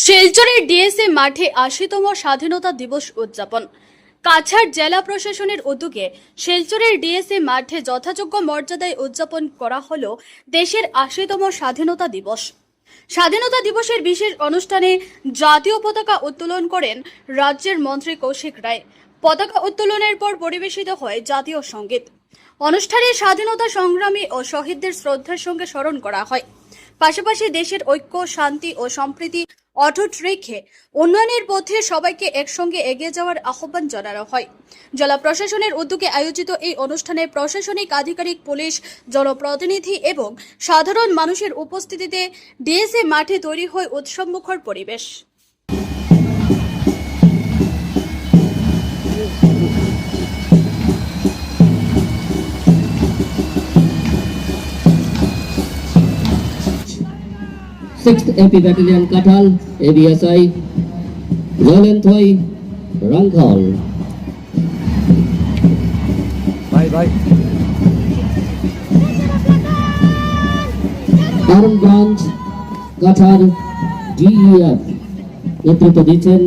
শিলচরের ডিএসএ মাঠে ৮০তম স্বাধীনতা দিবস উদযাপন। কাছাড় জেলা প্রশাসনের উদ্যোগে শিলচরের ডিএসএ মাঠে যথাযোগ্য মর্যাদায় উদযাপন করা হলো দেশের ৮০তম স্বাধীনতা দিবস। স্বাধীনতা দিবসের বিশেষ অনুষ্ঠানে জাতীয় পতাকা উত্তোলন করেন রাজ্যের মন্ত্রী কৌশিক রায়। পতাকা উত্তোলনের পর পরিবেশিত হয় জাতীয় সঙ্গীত। অনুষ্ঠানে স্বাধীনতা সংগ্রামী ও শহীদদের শ্রদ্ধার সঙ্গে স্মরণ করা হয়। পাশাপাশি দেশের ঐক্য, শান্তি ও সম্প্রীতি অটুট রেখে উন্নয়নের পথে সবাইকে একসঙ্গে এগিয়ে যাওয়ার আহ্বান জানানো হয়। জেলা প্রশাসনের উদ্যোগে আয়োজিত এই অনুষ্ঠানে প্রশাসনিক আধিকারিক, পুলিশ, জনপ্রতিনিধি এবং সাধারণ মানুষের উপস্থিতিতে ডিএসএ মাঠে তৈরি হয় উৎসবমুখর পরিবেশ। Sixth AP Battalion Kathal, ABSI, Zolenthoi, Ranghal. Bye. Arm Branch, Kathal, DEF, নেতৃত্ব দিচ্ছেন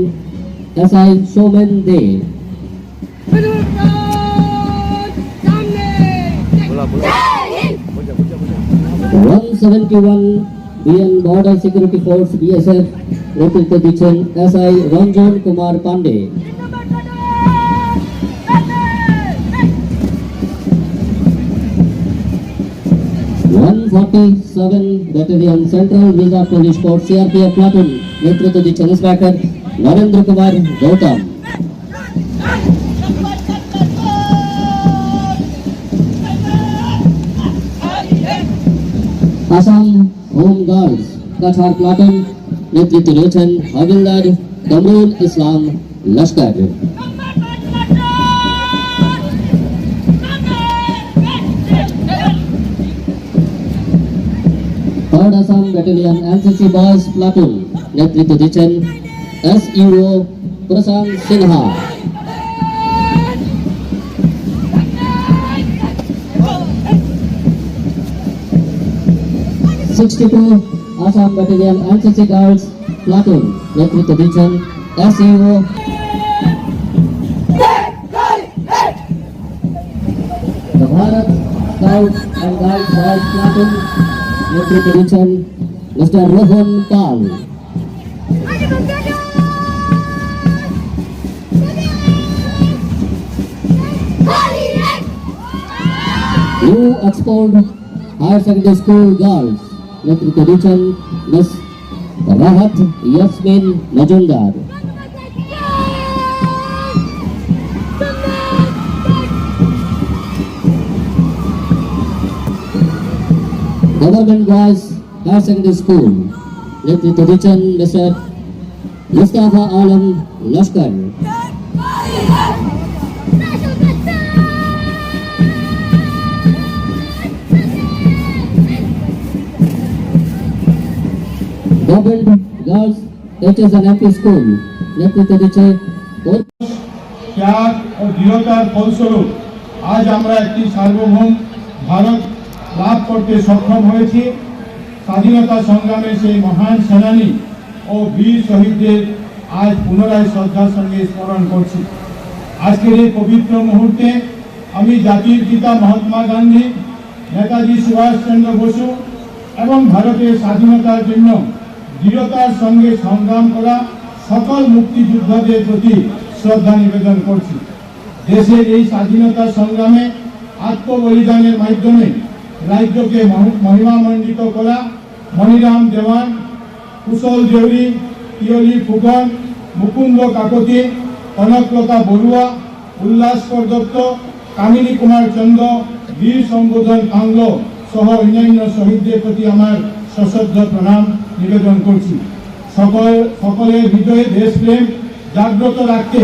SI Somen De. 171 BN Border Security Force BSF, নেতৃত্ব দিচ্ছেন SI Ranjan Kumar Pandey. Battalion Central Reserve Police Force CRPF Platoon, নেতৃত্ব দিচ্ছেন inspector Narendra Kumar Gautam. Assam home guards Cachar platoon, নেতৃত্বে রয়েছেন havildar Kamrul Islam Laskar. Third Assam battalion NCC boys platoon, নেতৃত্ব দিচ্ছেন SUO প্রশান্ত Sinha. Assam Battalion NCC Girls Platoon, নেতৃত্ব দিচ্ছেন SUO The Bharat Scouts and Guides Boys Platoon, নেতৃত্ব দিচ্ছেন Mr. Rohan Pal. New Export Higher Secondary School Girls, নেতৃত্ব দিচ্ছেন miss Rahat Yasmin Majumdar. Government boys higher secondary school, নেতৃত্ব দিচ্ছেন mister Mustafa Alam Laskar. Government Girls HS&MP School, নেতৃত্ব দিচ্ছে ত্যাগ ও দৃঢ়তার ফলস্বরূপ আজ আমরা একটি সার্বভৌম ভারত লাভ করতে সক্ষম হয়েছি। স্বাধীনতা সংগ্রামে সেই মহান সেনানী ও বীর শহীদদের আজ পুনরায় শ্রদ্ধার সঙ্গে স্মরণ করছি। আজকের এই পবিত্র মুহূর্তে আমি জাতির পিতা মহাত্মা গান্ধী, নেতাজি সুভাষচন্দ্র বসু এবং ভারতের স্বাধীনতার জন্য দৃঢ়তার সঙ্গে সংগ্রাম করা সকল মুক্তিযোদ্ধাদের প্রতি শ্রদ্ধা নিবেদন করছি। দেশের এই স্বাধীনতা সংগ্রামে আত্মবলিদানের মাধ্যমে রাজ্যকে মহিমামণ্ডিত করা মণিরাম দেওয়ান, কুশল দেউরি, পিয়লি ফুকন, মুকুন্দ কাকতি, কনকলতা বড়ুয়া, উল্লাসকর দত্ত, কামিনী কুমার চন্দ্র, বীর সম্বোধন কাঙ্গ সহ অন্যান্য শহীদদের প্রতি আমার সশ্রদ্ধ প্রণাম নিবেদন করছি। সকলের হৃদয়ে দেশপ্রেম জাগ্রত রাখতে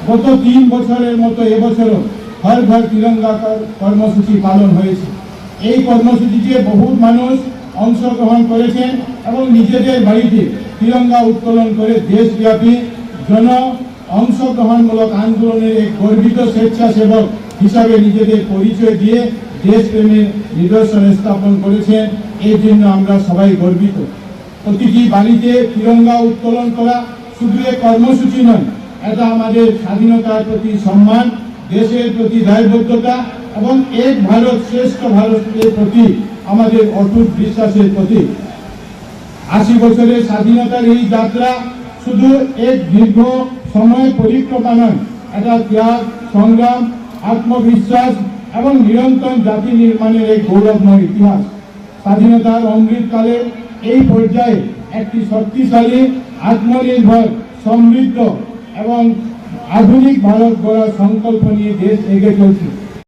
গত 3 বছরের মতো এবছরও হর ঘর তিরঙ্গা কর্মসূচি পালন হয়েছে। এই কর্মসূচিতে বহু মানুষ অংশগ্রহণ করেছেন এবং নিজেদের বাড়িতে তিরঙ্গা উত্তোলন করে দেশব্যাপী জন অংশগ্রহণমূলক আন্দোলনের এক গর্বিত স্বেচ্ছাসেবক হিসাবে নিজেদের পরিচয় দিয়ে দেশপ্রেমের নিদর্শন স্থাপন করেছেন। এই জন্য আমরা সবাই গর্বিত। প্রতিটি বাড়িতে তিরঙ্গা উত্তোলন করা শুধু এক কর্মসূচি নয়, এটা আমাদের স্বাধীনতার প্রতি সম্মান, দেশের প্রতি দায়বদ্ধতা এবং এক ভারত শ্রেষ্ঠ ভারতের প্রতি আমাদের অটুট বিশ্বাসের প্রতীক। ৮০ বছরের স্বাধীনতার এই যাত্রা শুধু এক দীর্ঘ সময় পরিক্রমা নয়, এটা ত্যাগ, সংগ্রাম, আত্মবিশ্বাস এবং নিরন্তর জাতি নির্মাণের এক গৌরবময় ইতিহাস। স্বাধীনতার অমৃতকালে এই পর্যায়ে একটি শক্তিশালী, আত্মনির্ভর, সমৃদ্ধ এবং আধুনিক ভারত গড়ার সংকল্প নিয়ে দেশ এগিয়ে চলছে।